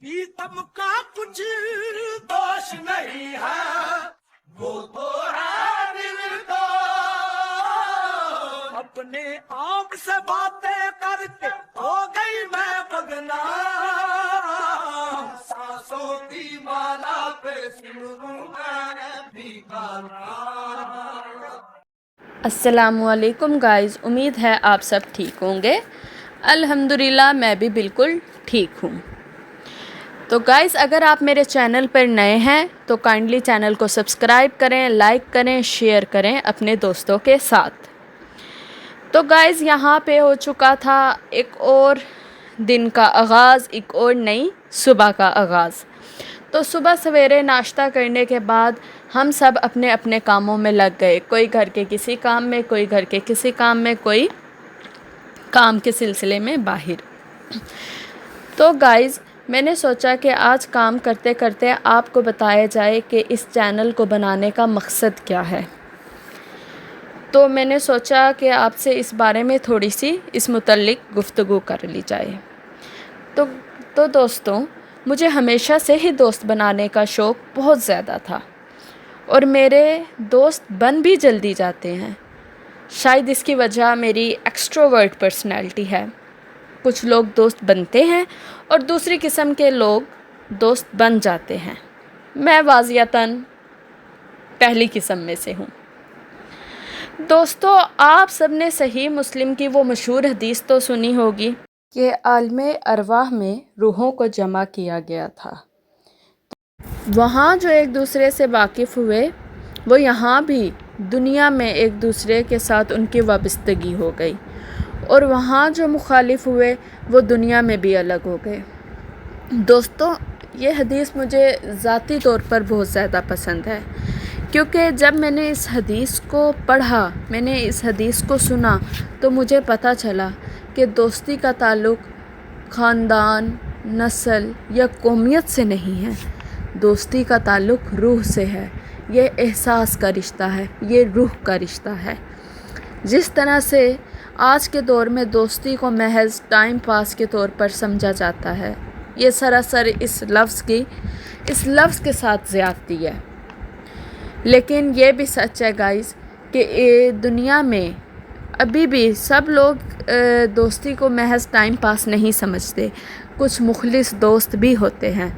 पीतम का कुछ दोष नहीं है, वो तो है निर्दोष। अपने आप से बातें करके हो गई मैं बदनाम। सांसों की माला पे सुनूं मैं भी गाना। अस्सलामुअलैकुम गाइज़, उम्मीद है आप सब ठीक होंगे। अल्हम्दुलिल्लाह मैं भी बिल्कुल ठीक हूँ। तो गाइज़, अगर आप मेरे चैनल पर नए हैं तो काइंडली चैनल को सब्सक्राइब करें, लाइक करें, शेयर करें अपने दोस्तों के साथ। तो गाइज़, यहाँ पे हो चुका था एक और दिन का आगाज़, एक और नई सुबह का आगाज़। तो सुबह सवेरे नाश्ता करने के बाद हम सब अपने अपने कामों में लग गए। कोई घर के किसी काम में, कोई घर के किसी काम में, कोई काम के सिलसिले में बाहर। तो गाइज़, मैंने सोचा कि आज काम करते करते आपको बताया जाए कि इस चैनल को बनाने का मकसद क्या है। तो मैंने सोचा कि आपसे इस बारे में थोड़ी सी इस मुतल्लिक गुफ्तगू कर ली जाए। तो दोस्तों, मुझे हमेशा से ही दोस्त बनाने का शौक़ बहुत ज़्यादा था और मेरे दोस्त बन भी जल्दी जाते हैं। शायद इसकी वजह मेरी एक्सट्रोवर्ट पर्सनैलिटी है। कुछ लोग दोस्त बनते हैं और दूसरी किस्म के लोग दोस्त बन जाते हैं। मैं वाज़ियतन पहली किस्म में से हूँ। दोस्तों, आप सब ने सही मुस्लिम की वो मशहूर हदीस तो सुनी होगी कि आलमे अरवाह में रूहों को जमा किया गया था। वहाँ जो एक दूसरे से वाकिफ़ हुए, वो यहाँ भी दुनिया में एक दूसरे के साथ उनकी वाबस्तगी हो गई, और वहाँ जो मुखालिफ हुए वो दुनिया में भी अलग हो गए। दोस्तों, ये हदीस मुझे ज़ाती तौर पर बहुत ज़्यादा पसंद है, क्योंकि जब मैंने इस हदीस को पढ़ा, मैंने इस हदीस को सुना, तो मुझे पता चला कि दोस्ती का ताल्लुक़ ख़ानदान, नस्ल या कौमियत से नहीं है। दोस्ती का ताल्लुक़ रूह से है। ये एहसास का रिश्ता है, ये रूह का रिश्ता है। जिस तरह से आज के दौर में दोस्ती को महज टाइम पास के तौर पर समझा जाता है, ये सरासर इस लफ्ज़ के साथ ज़्यादती है। लेकिन ये भी सच है गाइस कि दुनिया में अभी भी सब लोग दोस्ती को महज टाइम पास नहीं समझते। कुछ मुखलिस दोस्त भी होते हैं।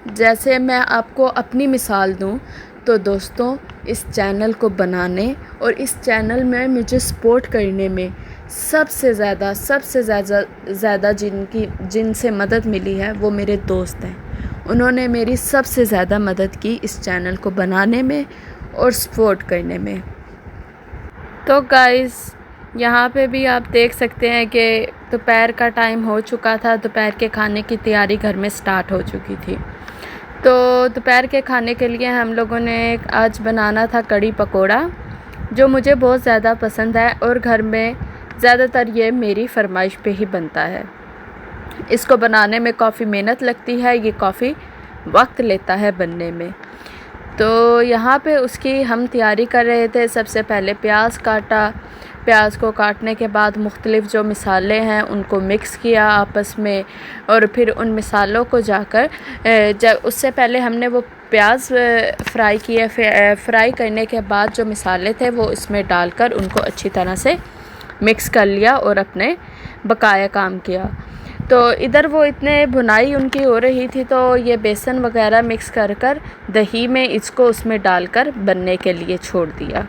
जैसे मैं आपको अपनी मिसाल दूं तो दोस्तों, इस चैनल को बनाने और इस चैनल में मुझे सपोर्ट करने में सबसे ज़्यादा जिनसे मदद मिली है वो मेरे दोस्त हैं। उन्होंने मेरी सबसे ज़्यादा मदद की इस चैनल को बनाने में और सपोर्ट करने में। तो गाइस, यहाँ पे भी आप देख सकते हैं कि दोपहर का टाइम हो चुका था। दोपहर के खाने की तैयारी घर में स्टार्ट हो चुकी थी। तो दोपहर के खाने के लिए हम लोगों ने आज बनाना था कड़ी पकोड़ा, जो मुझे बहुत ज़्यादा पसंद है और घर में ज़्यादातर ये मेरी फरमाइश पे ही बनता है। इसको बनाने में काफ़ी मेहनत लगती है, ये काफ़ी वक्त लेता है बनने में। तो यहाँ पे उसकी हम तैयारी कर रहे थे। सबसे पहले प्याज काटा। प्याज को काटने के बाद मुख्तलिफ़ जो मिसाले हैं उनको मिक्स किया आपस में, और फिर उन मिसालों को जाकर जब उससे पहले हमने वो प्याज फ्राई किए। फ्राई करने के बाद जो मिसाले थे वो इसमें डालकर उनको अच्छी तरह से मिक्स कर लिया और अपने बकाया काम किया। तो इधर वो इतने भुनाई उनकी हो रही थी, तो ये बेसन वगैरह मिक्स कर दही में इसको उसमें डालकर बनने के लिए छोड़ दिया।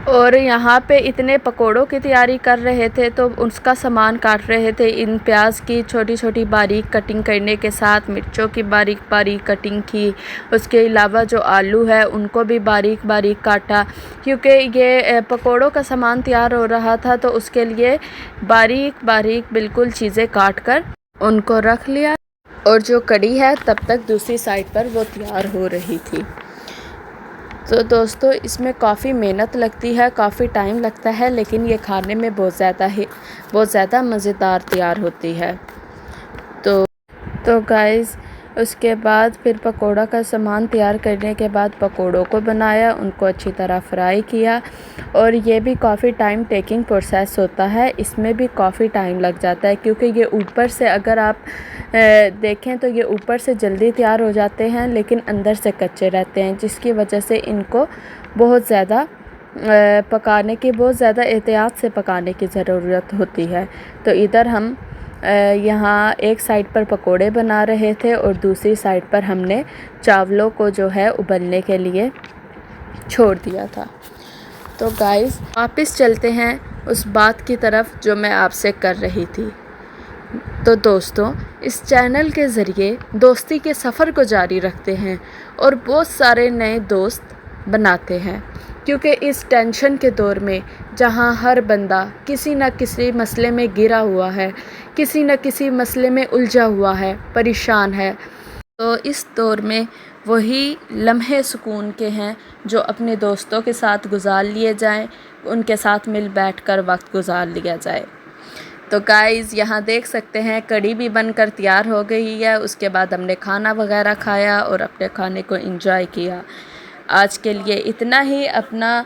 और यहाँ पे इतने पकोड़ों की तैयारी कर रहे थे तो उसका सामान काट रहे थे। इन प्याज की छोटी छोटी बारीक कटिंग करने के साथ मिर्चों की बारीक बारीक कटिंग की। उसके अलावा जो आलू है उनको भी बारीक बारीक काटा, क्योंकि ये पकोड़ों का सामान तैयार हो रहा था, तो उसके लिए बारीक बारीक बिल्कुल चीज़ें काट कर उनको रख लिया। और जो कड़ी है तब तक दूसरी साइड पर वो तैयार हो रही थी। तो दोस्तों, इसमें काफ़ी मेहनत लगती है, काफ़ी टाइम लगता है, लेकिन ये खाने में बहुत ज़्यादा मज़ेदार तैयार होती है। तो गाइस, उसके बाद फिर पकोड़ा का सामान तैयार करने के बाद पकोड़ों को बनाया, उनको अच्छी तरह फ्राई किया। और ये भी काफ़ी टाइम टेकिंग प्रोसेस होता है, इसमें भी काफ़ी टाइम लग जाता है क्योंकि ये ऊपर से अगर आप देखें तो ये ऊपर से जल्दी तैयार हो जाते हैं लेकिन अंदर से कच्चे रहते हैं, जिसकी वजह से इनको बहुत ज़्यादा पकाने की बहुत ज़्यादा एहतियात से पकाने की ज़रूरत होती है। तो इधर हम यहाँ एक साइड पर पकोड़े बना रहे थे और दूसरी साइड पर हमने चावलों को जो है उबलने के लिए छोड़ दिया था। तो गाइस वापस चलते हैं उस बात की तरफ जो मैं आपसे कर रही थी। तो दोस्तों, इस चैनल के ज़रिए दोस्ती के सफ़र को जारी रखते हैं और बहुत सारे नए दोस्त बनाते हैं, क्योंकि इस टेंशन के दौर में जहां हर बंदा किसी न किसी मसले में घिरा हुआ है, किसी न किसी मसले में उलझा हुआ है, परेशान है, तो इस दौर में वही लम्हे सुकून के हैं जो अपने दोस्तों के साथ गुजार लिए जाएं, उनके साथ मिल बैठकर वक्त गुजार लिया जाए। तो गाइज़ यहाँ देख सकते हैं कढ़ी भी बनकर तैयार हो गई है। उसके बाद हमने खाना वगैरह खाया और अपने खाने को एंजॉय किया। आज के लिए इतना ही। अपना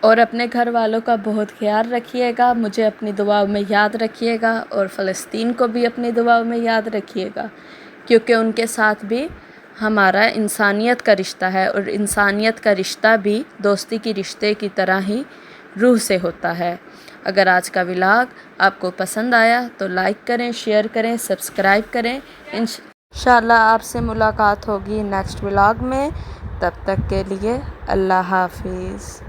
और अपने घर वालों का बहुत ख्याल रखिएगा, मुझे अपनी दुआओं में याद रखिएगा और फ़लस्तीन को भी अपनी दुआओं में याद रखिएगा, क्योंकि उनके साथ भी हमारा इंसानियत का रिश्ता है और इंसानियत का रिश्ता भी दोस्ती की रिश्ते की तरह ही रूह से होता है। अगर आज का व्लॉग आपको पसंद आया तो लाइक करें, शेयर करें, सब्सक्राइब करें। इंशाअल्लाह आपसे मुलाकात होगी नेक्स्ट व्लॉग में। तब तक के लिए अल्लाह हाफिज़।